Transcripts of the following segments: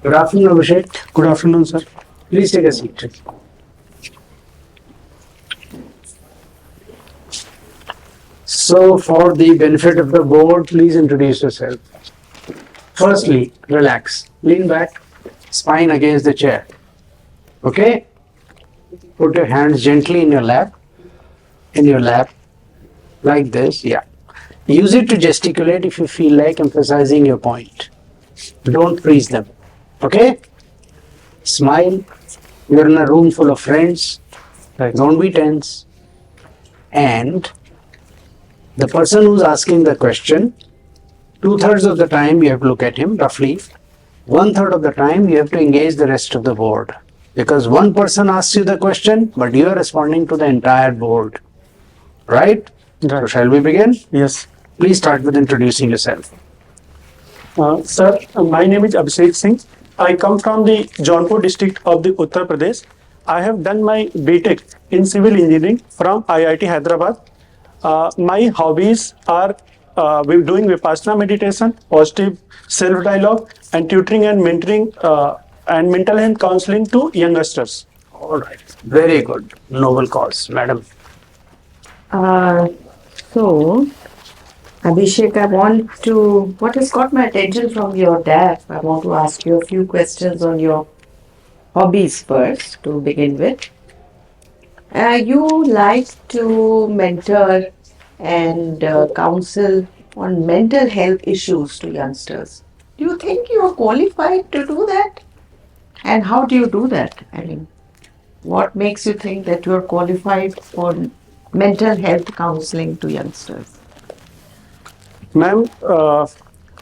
Good afternoon, Abhishek. Good afternoon, sir. Please take a seat. So, for the benefit of the board, please introduce yourself. Firstly, relax. Lean back, spine against the chair. Okay? Put your hands gently in your lap, like this. Yeah. Use it to gesticulate if you feel like emphasizing your point. Don't freeze them. Okay? Smile. You're in a room full of friends. Don't be tense. And the person who's asking the question, 2/3 of the time you have to look at him, roughly. 1/3 of the time you have to engage the rest of the board. Because one person asks you the question, but you are responding to the entire board. Right? So shall we begin? Yes. Please start with introducing yourself. Sir, my name is ABHISHEK Singh. I come from the Jaunpur district of the Uttar Pradesh. I have done my BTech in civil engineering from IIT Hyderabad. My hobbies are doing Vipassana meditation, positive self-dialogue, and tutoring and mentoring and mental health counseling to youngsters. All right. Very good. Noble cause. Madam. So, Abhishek, what has got my attention from your dad? I want to ask you a few questions on your hobbies first to begin with. You like to mentor and counsel on mental health issues to youngsters. Do you think you are qualified to do that? And how do you do that? I mean, what makes you think that you are qualified for mental health counseling to youngsters? Ma'am,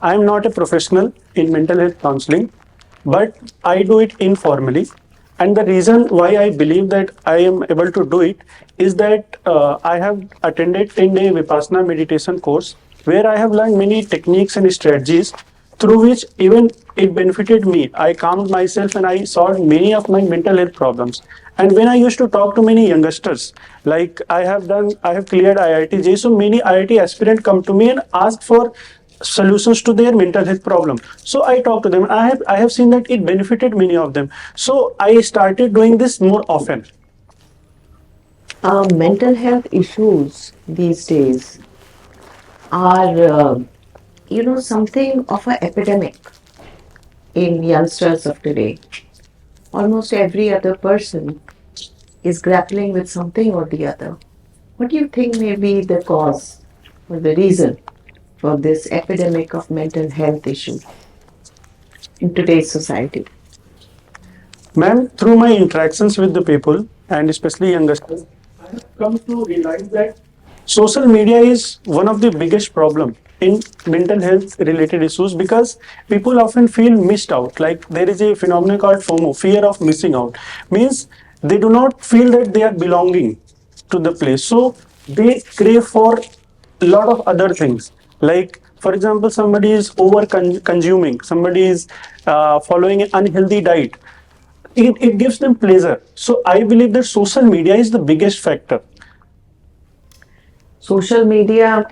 I am not a professional in mental health counseling, but I do it informally. And the reason why I believe that I am able to do it is that I have attended 10-day Vipassana meditation course where I have learned many techniques and strategies through which even it benefited me. I calmed myself and I solved many of my mental health problems. And when I used to talk to many youngsters, like I have cleared IIT, so many IIT aspirants come to me and ask for solutions to their mental health problem. So I talk to them. I have seen that it benefited many of them. So I started doing this more often. Mental health issues these days are, something of an epidemic in youngsters of today. Almost every other person is grappling with something or the other. What do you think may be the cause or the reason for this epidemic of mental health issues in today's society? Ma'am, through my interactions with the people and especially youngsters, I have come to realize that social media is one of the biggest problem in mental health related issues because people often feel missed out. Like there is a phenomenon called FOMO, fear of missing out. Means they do not feel that they are belonging to the place. So they crave for a lot of other things. Like for example, somebody is over consuming, somebody is following an unhealthy diet. It gives them pleasure. So I believe that social media is the biggest factor. Social media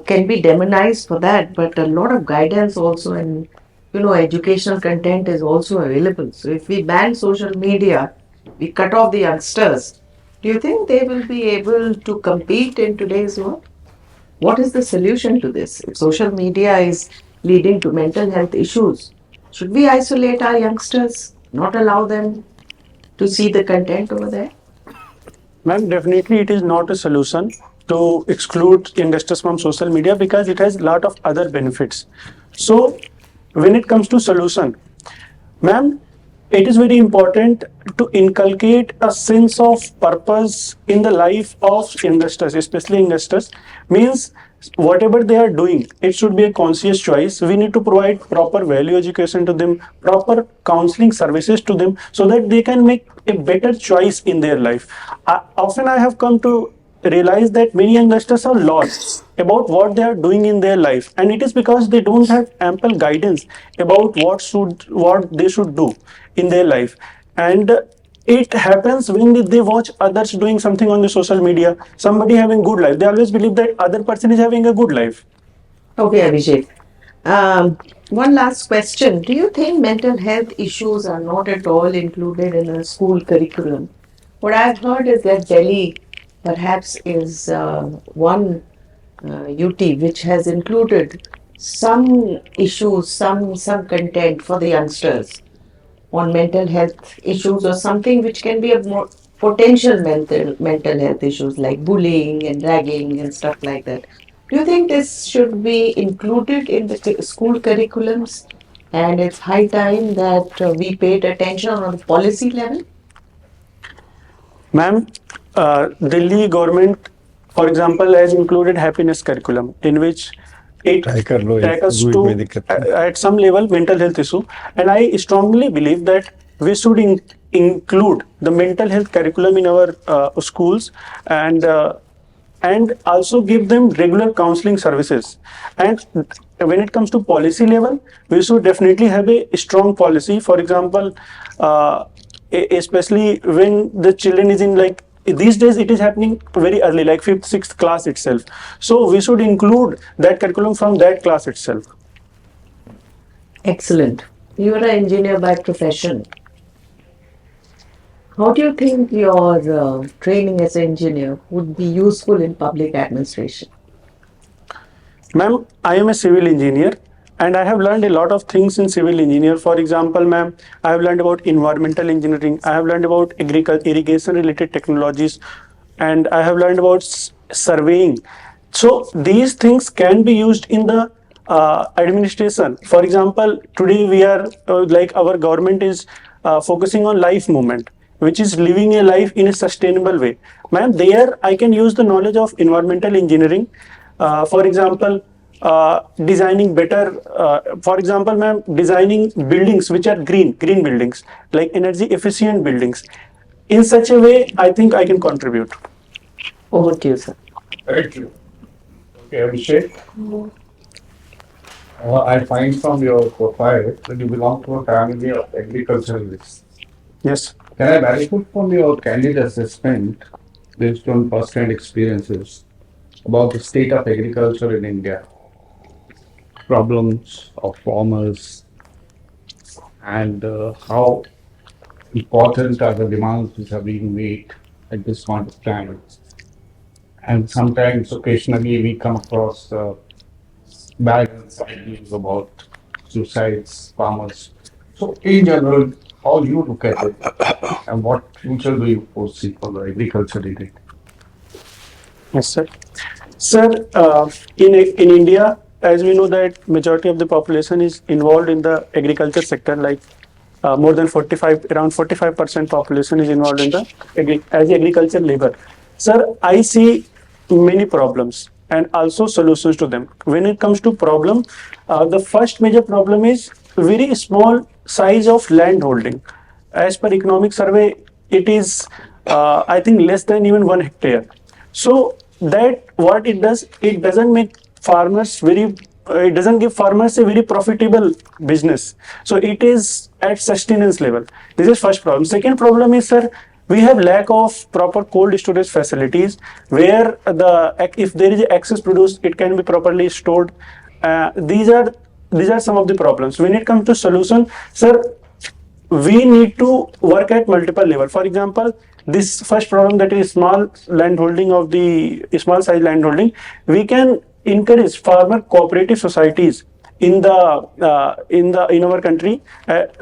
can be demonized for that, but a lot of guidance also and educational content is also available. So if we ban social media, we cut off the youngsters. Do you think they will be able to compete in today's world? What is the solution to this? If social media is leading to mental health issues, should we isolate our youngsters, not allow them to see the content over there? Ma'am, definitely it is not a solution to exclude youngsters from social media because it has a lot of other benefits. So when it comes to solution, ma'am, it is very important to inculcate a sense of purpose in the life of youngsters, especially youngsters. Means whatever they are doing, it should be a conscious choice. We need to provide proper value education to them, proper counseling services to them so that they can make a better choice in their life. Often I have come to realize that many youngsters are lost about what they are doing in their life, and it is because they don't have ample guidance about what they should do in their life. And it happens when they watch others doing something on the social media, somebody having good life, they always believe that other person is having a good life. Okay, Abhishek. One last question. Do you think mental health issues are not at all included in a school curriculum? What I've heard is that Delhi perhaps is one UT which has included some issues, some content for the youngsters on mental health issues or something which can be a more potential mental health issues like bullying and ragging and stuff like that. Do you think this should be included in the school curriculums? And it's high time that we paid attention on the policy level. Ma'am, Delhi government, for example, has included happiness curriculum in which it try कर लो एक tackles week to में दिक्कत नहीं। at some level mental health issue, and I strongly believe that we should include the mental health curriculum in our schools, and also give them regular counseling services. And when it comes to policy level, we should definitely have a strong policy. For example, especially when the children is in, like, these days it is happening very early, like 5th 6th class itself, so we should include that curriculum from that class itself. Excellent. You are an engineer by profession. How do you think your training as an engineer would be useful in public administration? Ma'am, I am a civil engineer and I have learned a lot of things in civil engineer. For example, ma'am, I have learned about environmental engineering, I have learned about irrigation related technologies, and I have learned about surveying. So these things can be used in the administration. For example, today we are like our government is focusing on life movement, which is living a life in a sustainable way. Ma'am, there I can use the knowledge of environmental engineering. For example, designing better, for example, ma'am, designing buildings which are green buildings, like energy efficient buildings. In such a way, I think I can contribute. Over to you, sir. Thank you. Okay, Abhishek. I find from your profile that you belong to a family of agriculturalists. Yes. Can I benefit from your candid assessment based on first-hand experiences about the state of agriculture in India, problems of farmers, and how important are the demands which are being made at this point of time? And sometimes, occasionally, we come across bad and sad news about suicides, farmers. So, in general, how you look at it, and what future do you foresee for the agriculture in it? Yes, sir. Sir, in India, as we know that majority of the population is involved in the agriculture sector, like more than 45, around 45% population is involved in the as agriculture labor. Sir, I see many problems and also solutions to them. When it comes to problem, the first major problem is very small size of land holding. As per economic survey, it is I think less than even 1 hectare. So that what it does, it doesn't make farmers very it doesn't give farmers a very profitable business. So it is at sustenance level. This is first problem. Second problem is, sir, we have lack of proper cold storage facilities where if there is excess produce, it can be properly stored. These are some of the problems. When it comes to solution, sir, we need to work at multiple level. For example, this first problem, that is small land holding of the small size land holding, we can encourage farmer cooperative societies in our country.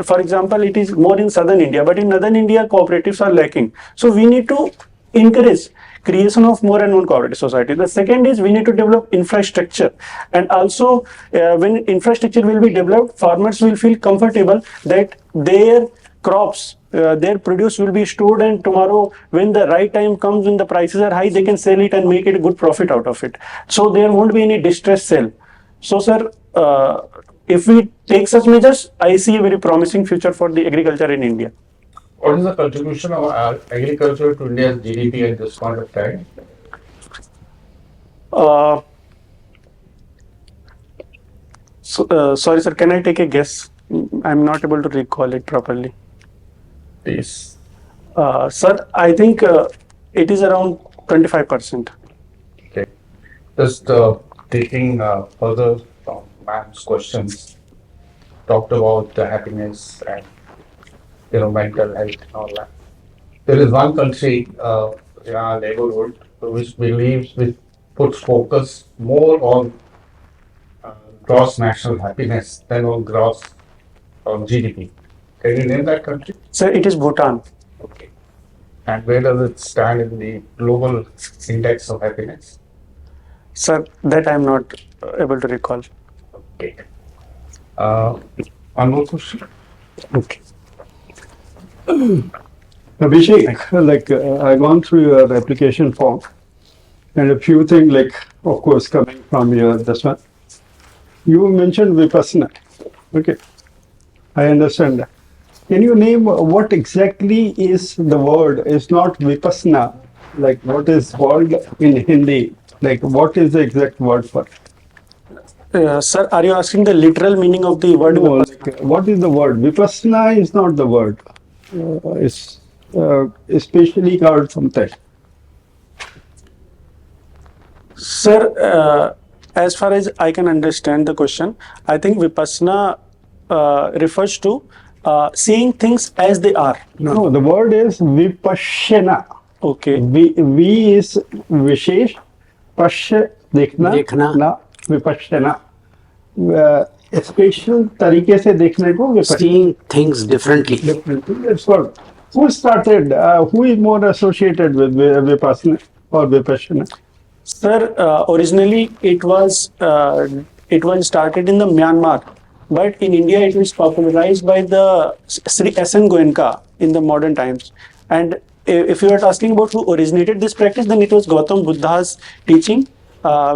For example, it is more in southern India, but in northern India cooperatives are lacking. So we need to encourage creation of more and more cooperative society. The second is we need to develop infrastructure, and also when infrastructure will be developed, farmers will feel comfortable that their crops, their produce will be stored, and tomorrow when the right time comes, when the prices are high, they can sell it and make it a good profit out of it. So there won't be any distress sale. So sir, if we take such measures, I see a very promising future for the agriculture in India. What is the contribution of agriculture to India's GDP at this point of time? Sorry, sir, can I take a guess? I'm not able to recall it properly. Please. Sir, I think it is around 25%. Okay. Just taking further from ma'am's questions. talked about the happiness and mental health and all that. There is one country in our neighborhood which puts focus more on gross national happiness than on gross on GDP. Can you name that country? Sir, it is Bhutan. Okay. And where does it stand in the global index of happiness? Sir, that I am not able to recall. Okay. Uh, One more question. Okay. Abhishek, I've gone through your application form and a few things, like, of course, coming from your this one. You mentioned Vipassana. Okay. I understand that. Can you name what exactly is the word? It's not Vipassana. Like, what is called in Hindi? Like, what is the exact word for it? Sir, are you asking the literal meaning of the word? No, like, what is the word? Vipassana is not the word. It's especially called something. Sir, as far as I can understand the question, I think Vipassana refers to seeing things as they are. No, the word is Vipassana. Okay. V is Vishesh, Pashya, देखना, देखना. ना Vipassana. Special तरीके से देखने को Vipassana. Seeing things differently. Differently. That's what. Who started? Who is more associated with Vipassana or Vipassana? Sir, originally it was started in the Myanmar, but in India it was popularized by the Sri S.N. Goenka in the modern times. And if you are asking about who originated this practice, then it was Gautam Buddha's teaching,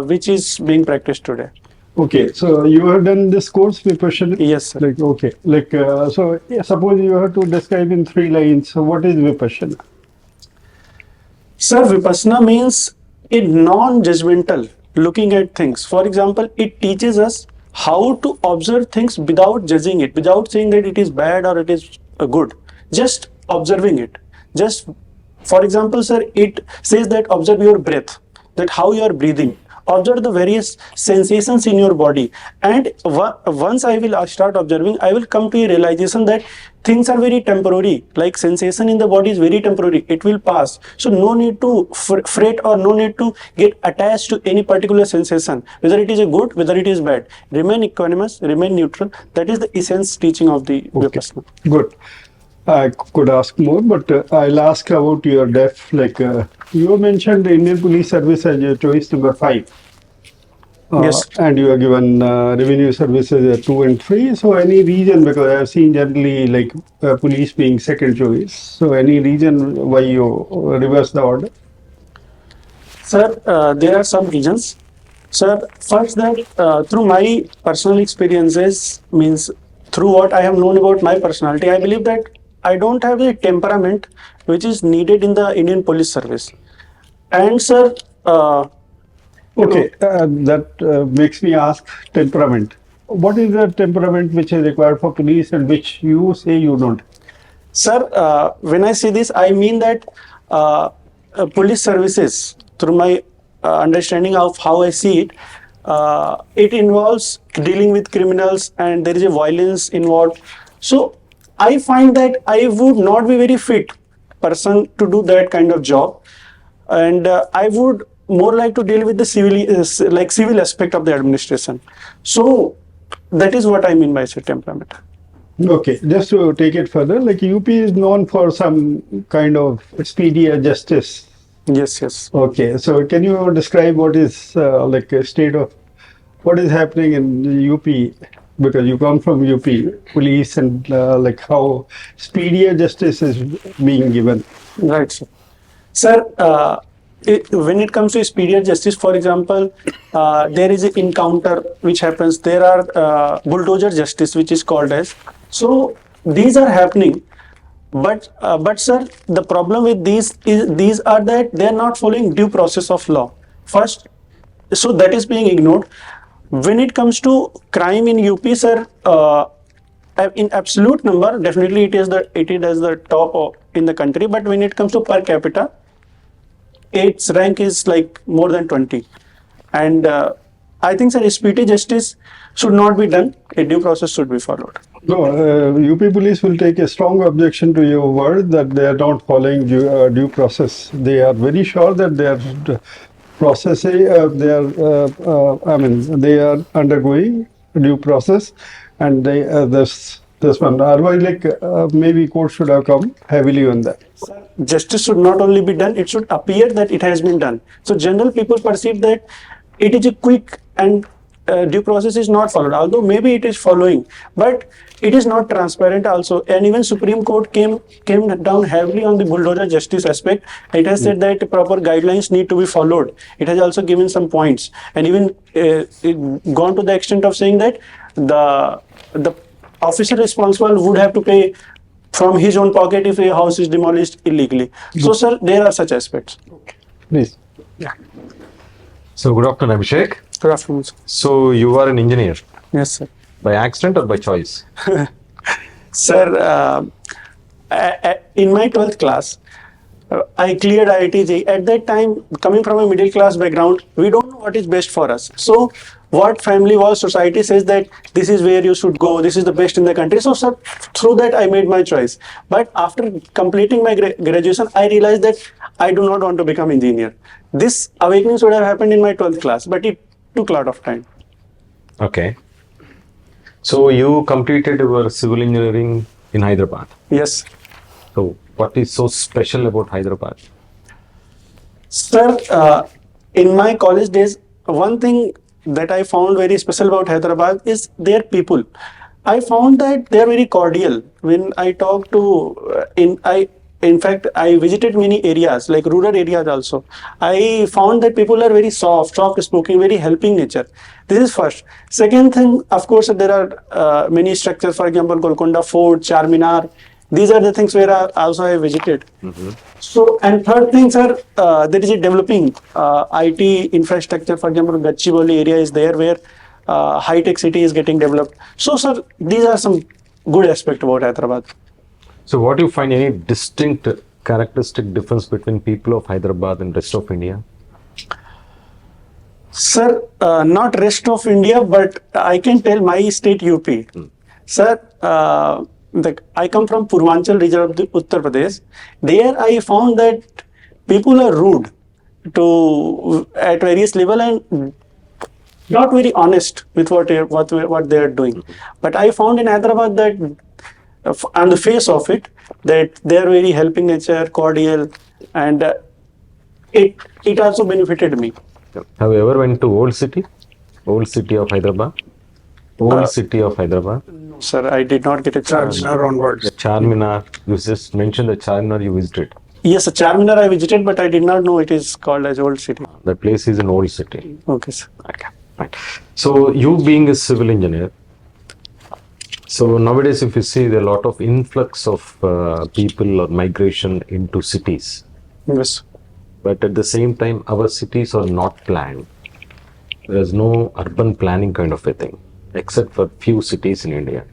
which is being practiced today. Okay, so you have done this course Vipassana? Yes, sir. Like, okay, like, so suppose you have to describe in 3 lines. So what is Vipassana? Sir, Vipassana means a non-judgmental looking at things. For example, it teaches us how to observe things without judging it, without saying that it is bad or it is good. Just observing it. Just, for example, sir, it says that observe your breath, that how you are breathing. Observe the various sensations in your body, and once I will start observing, I will come to a realization that things are very temporary. Like sensation in the body is very temporary, it will pass. So no need to fret or no need to get attached to any particular sensation, whether it is a good, whether it is bad. Remain equanimous, remain neutral. That is the essence teaching of the Vipassana. Good. I could ask more, but I'll ask about your deaf. Like, you mentioned the Indian Police Service as your choice number 5. Yes. And you are given revenue services at 2 and 3. So any reason, because I have seen generally like police being second choice. So any reason why you reverse the order? Sir, there are some reasons. Sir, first that through my personal experiences, means through what I have known about my personality, I believe that I don't have the temperament which is needed in the Indian Police Service. And sir, Okay, that makes me ask temperament. What is the temperament which is required for police and which you say you don't? Sir, when I say this, I mean that police services, through my understanding of how I see it, it involves dealing with criminals and there is a violence involved. So I find that I would not be very fit person to do that kind of job, and I would more like to deal with the civil aspect of the administration. So that is what I mean by temperament. Okay, just to take it further, like UP is known for some kind of speedier justice. Yes, yes. Okay, so can you describe what is like a state of what is happening in UP? Because you come from UP police and like how speedier justice is being given. Right, sir. Sir, when it comes to speedier justice, for example, there is an encounter which happens. There are bulldozer justice, which is called as. So these are happening, but sir, the problem with these are that they are not following due process of law. First, so that is being ignored. When it comes to crime in UP, sir, in absolute number, definitely it is the top in the country. But when it comes to per capita, its rank is like more than 20. And I think, sir, speedy justice should not be done. A due process should be followed. No, UP police will take a strong objection to your word that they are not following due process. They are very sure that they are processing, they are undergoing due process, and this one. Otherwise, maybe court should have come heavily on that. Justice should not only be done, it should appear that it has been done. So general people perceive that it is a quick and due process is not followed, although maybe it is following, but it is not transparent also. And even Supreme Court came down heavily on the bulldozer justice aspect. It has said that proper guidelines need to be followed. It has also given some points, and even gone to the extent of saying that the officer responsible would have to pay from his own pocket if a house is demolished illegally. So, sir, there are such aspects. Please. So, good afternoon, Abhishek. Good afternoon, sir. So, you are an engineer Yes, sir. by accident or by choice? Sir, in my 12th class, I cleared IIT. At that time, coming from a middle class background, we don't know what is best for us. So, what family or society says that this is where you should go, this is the best in the country. So, sir, through that, I made my choice. But after completing my graduation, I realized that I do not want to become engineer. This awakening should have happened in my 12th class, but it took a lot of time. Okay. So, you completed your civil engineering in Hyderabad. Yes. So, what is so special about Hyderabad? Sir, in my college days, one thing that I found very special about Hyderabad is their people. I found that they are very cordial. When I talk to, in fact, I visited many areas, like rural areas also. I found that people are very soft spoken, very helping nature. This is first. Second thing, of course, there are many structures, for example, Golconda Fort, Charminar. These are the things where I visited. So, and third thing, sir, there is a developing IT infrastructure. For example, Gachibowli area is there where high-tech city is getting developed. So, sir, these are some good aspects about Hyderabad. So, what do you find any distinct characteristic difference between people of Hyderabad and rest of India? Sir, not rest of India, but I can tell my state UP. Sir, I come from Purvanchal region of the Uttar Pradesh. There I found that people are rude at various level and not very honest with what they are doing. But I found in Hyderabad that on the face of it, that they are very helping nature, cordial, and it also benefited me. Have you ever went to Old City? Old City of Hyderabad? Old City of Hyderabad? Sir, I did not get a chance. onwards. The Charminar, you just mentioned the Charminar you visited. Yes, Charminar I visited, but I did not know it is called as Old City. That place is an old city. Okay, sir. Okay, right. So, you being a civil engineer, so nowadays if you see there are a lot of influx of people or migration into cities. Yes. But at the same time, our cities are not planned. There is no urban planning kind of a thing, except for few cities in India.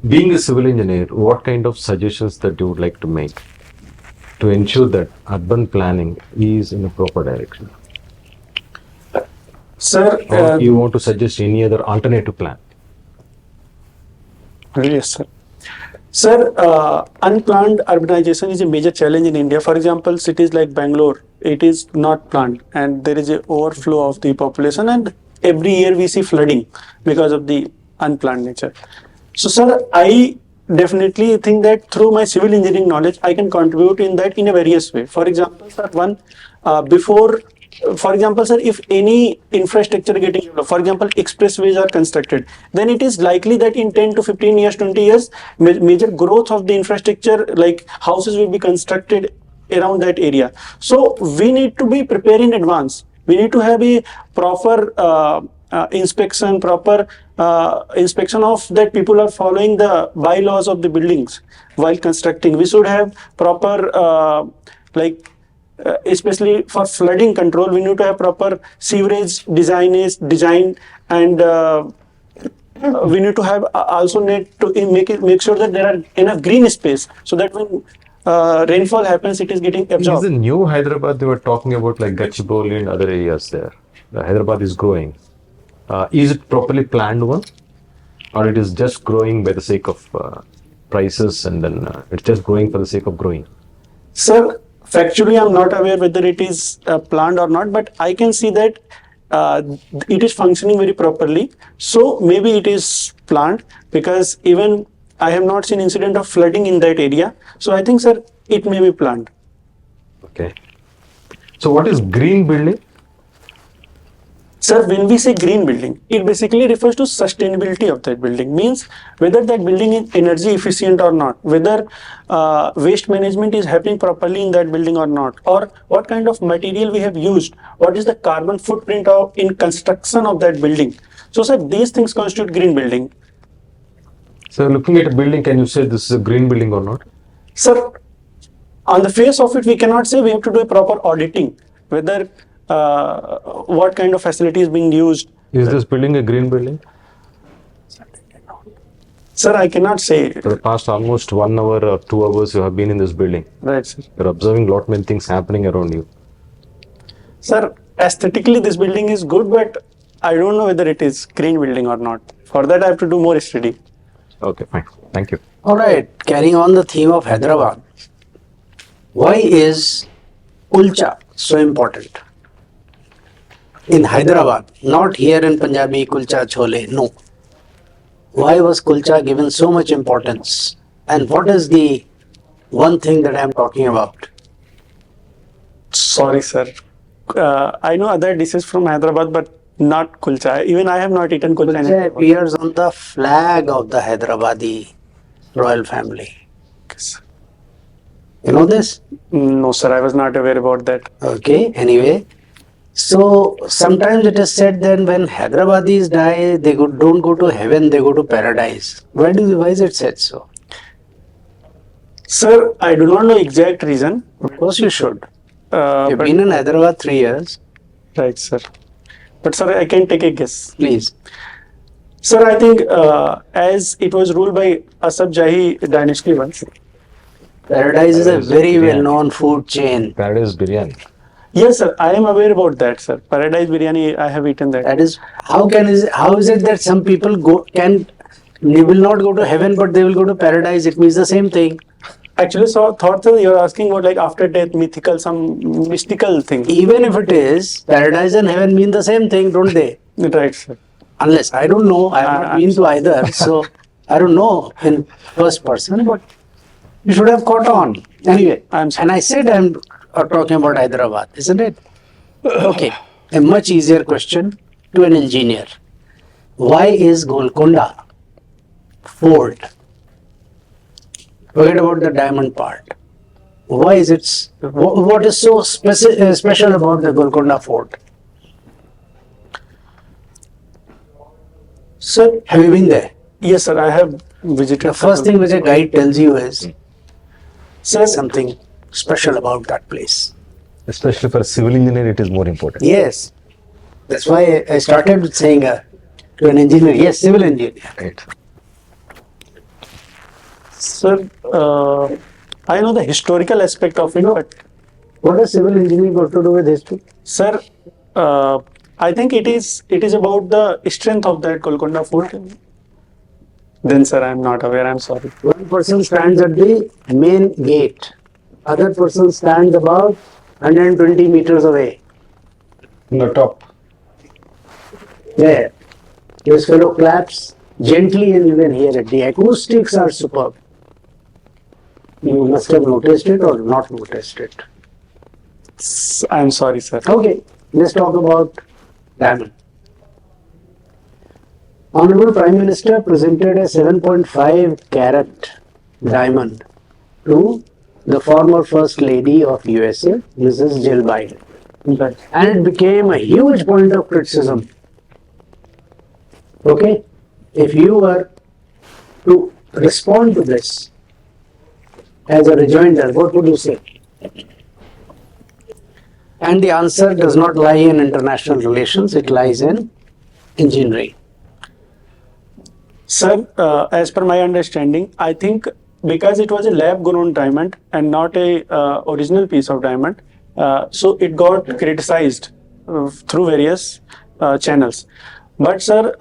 Being a civil engineer, what kind of suggestions that you would like to make to ensure that urban planning is in a proper direction? Sir, Or you want to suggest any other alternative plan? yes, sir. Sir, unplanned urbanization is a major challenge in India. For example, cities like Bangalore, it is not planned and there is an overflow of the population, and every year we see flooding because of the unplanned nature. So, sir, I definitely think that through my civil engineering knowledge, I can contribute in that in a various way. For example, sir, for example, sir, if any infrastructure getting developed, for example, expressways are constructed, then it is likely that in 10 to 15 years, 20 years, major growth of the infrastructure, like houses will be constructed around that area. So we need to be prepared in advance. We need to have a proper inspection of that people are following the bylaws of the buildings while constructing. We should have proper especially for flooding control, we need to have proper sewerage design, and we need to have also need to make sure that there are enough green space so that when rainfall happens, it is getting absorbed. Is the new Hyderabad they were talking about, like Gachibowli and other areas there? The Hyderabad is growing. Is it properly planned one, or it is just growing by the sake of prices, and then it's just growing for the sake of growing? Sir, factually, I'm not aware whether it is planned or not, but I can see that it is functioning very properly. So maybe it is planned, because even I have not seen incident of flooding in that area. So I think, sir, it may be planned. Okay. So what is green building? Sir, when we say green building, it basically refers to sustainability of that building. Means whether that building is energy efficient or not, whether waste management is happening properly in that building or not, or what kind of material we have used, what is the carbon footprint of in construction of that building. So, sir, these things constitute green building. So looking at a building, can you say this is a green building or not? Sir, on the face of it, we cannot say. We have to do a proper auditing, whether what kind of facility is being used. Is this building a green building? Sir, I cannot say. For the past almost 1 hour or 2 hours, you have been in this building. Right, sir. You're observing lot many things happening around you. Sir, aesthetically this building is good, but I don't know whether it is green building or not. For that I have to do more study. Okay, fine. Thank you. All right, carrying on the theme of Hyderabad. Why is kulcha so important? In Hyderabad, not here in Punjabi kulcha chole, no. Why was kulcha given so much importance? And what is the one thing that I am talking about? Sorry, sir. I know other dishes from Hyderabad, but not kulcha. Even I have not eaten kulcha. in Kulcha Hyderabad. appears on the flag of the Hyderabadi royal family. You know this? No, sir, I was not aware about that. Okay, anyway. So sometimes it is said that when Hyderabadis die, they don't go to heaven, they go to paradise. Why is it said so? Sir, I do not know exact reason. Of course you should. You've But, been in Hyderabad 3 years. right, sir. But, sir, I can take a guess. Please. Sir, I think as it was ruled by Asaf Jahi dynasty once. Paradise is a very well-known food chain. Paradise biryani. Yes, sir, I am aware about that, sir. Paradise biryani, I have eaten that. That is how is it that some people they will not go to heaven but they will go to paradise? It means the same thing. Actually, so thought that you're asking about like after death, mythical, some mystical thing. Even if it is, paradise and heaven mean the same thing, don't they? Right, sir. Unless I don't know, I have not been to either, so I don't know in first person, but you should have caught on. Anyway, I'm sorry. and I said I'm talking about Hyderabad, isn't it? Okay, a much easier question to an engineer. Why is Golconda Fort? Forget about the diamond part. Why is it? What is so special about the Golconda Fort? Sir, Have you been there? yes, sir, I have visited. The first thing which a guide tells you is Sir, something special about that place. Especially for a civil engineer, it is more important. Yes, that's why I started with saying to an engineer, yes, civil engineer. Right. sir, I know the historical aspect of it, but What does civil engineering got to do with history? sir, I think it is about the strength of that Golconda Fort. Then, sir, I am not aware. I'm sorry. One person stands at the main gate. Other person stands about 120 meters away. On the top. There. This fellow claps gently and you can hear it. The acoustics are superb. You must have noticed it or not noticed it. I'm sorry, sir. Okay, let's talk about diamond. Honorable Prime Minister presented a 7.5 carat diamond to the former First Lady of USA, Mrs. Jill Biden. Right. And it became a huge point of criticism. Okay, if you were to respond to this as a rejoinder, what would you say? And the answer does not lie in international relations, it lies in engineering. Sir, as per my understanding, I think because it was a lab-grown diamond and not a original piece of diamond, so it got criticized through various channels. But sir,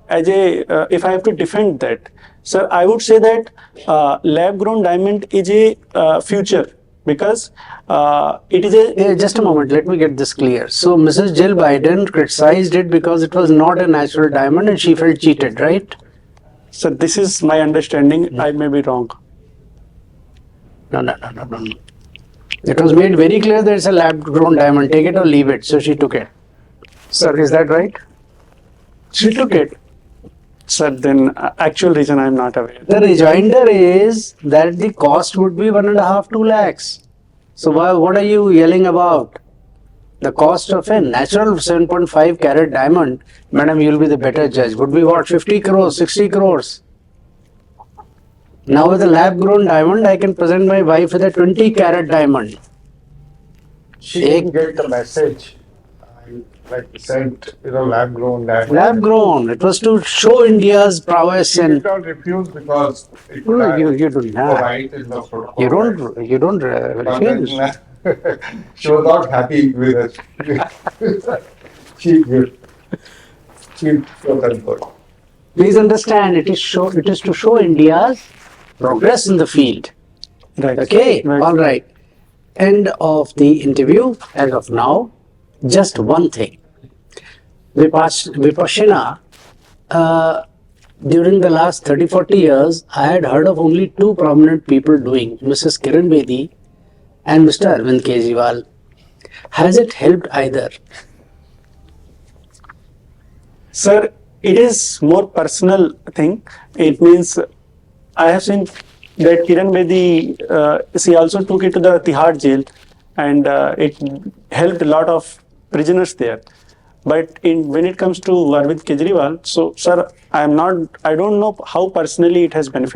if I have to defend that, sir, I would say that lab-grown diamond is a future because it is a. Just a moment, let me get this clear. So, Mrs. Jill Biden criticized it because it was not a natural diamond and she felt cheated, right? So this is my understanding. I may be wrong. No. It was made very clear that it's a lab grown diamond, take it or leave it. So, she took it. Sir, is that right? She took it. Sir, then actual reason I am not aware. The rejoinder is that the cost would be 1.5 2 lakhs. So, what are you yelling about? The cost of a natural 7.5 carat diamond, madam, you will be the better judge, would be what, 50 crores, 60 crores. Now with a lab grown diamond, I can present my wife with a 20 carat diamond. She didn't get the message. Like you said, lab grown diamond. Lab grown, it was to show India's prowess She and did not refuse because it No, had you don't no have. right in the protocol. You don't But refuse. then, she was not happy with it. She wasn't good. Please understand, it is to show India's progress in the field. Right. Okay, all right. End of the interview as of now. Just one thing. Vipassana, during the last 30-40 years, I had heard of only two prominent people doing, Mrs. Kiran Bedi and Mr. Arvind Kejriwal. Has it helped either? Sir, it is more personal thing. It means I have seen that Kiran Bedi, she also took it to the Tihar jail and it helped a lot of prisoners there. But when it comes to Arvind Kejriwal, so sir, I don't know how personally it has benefited.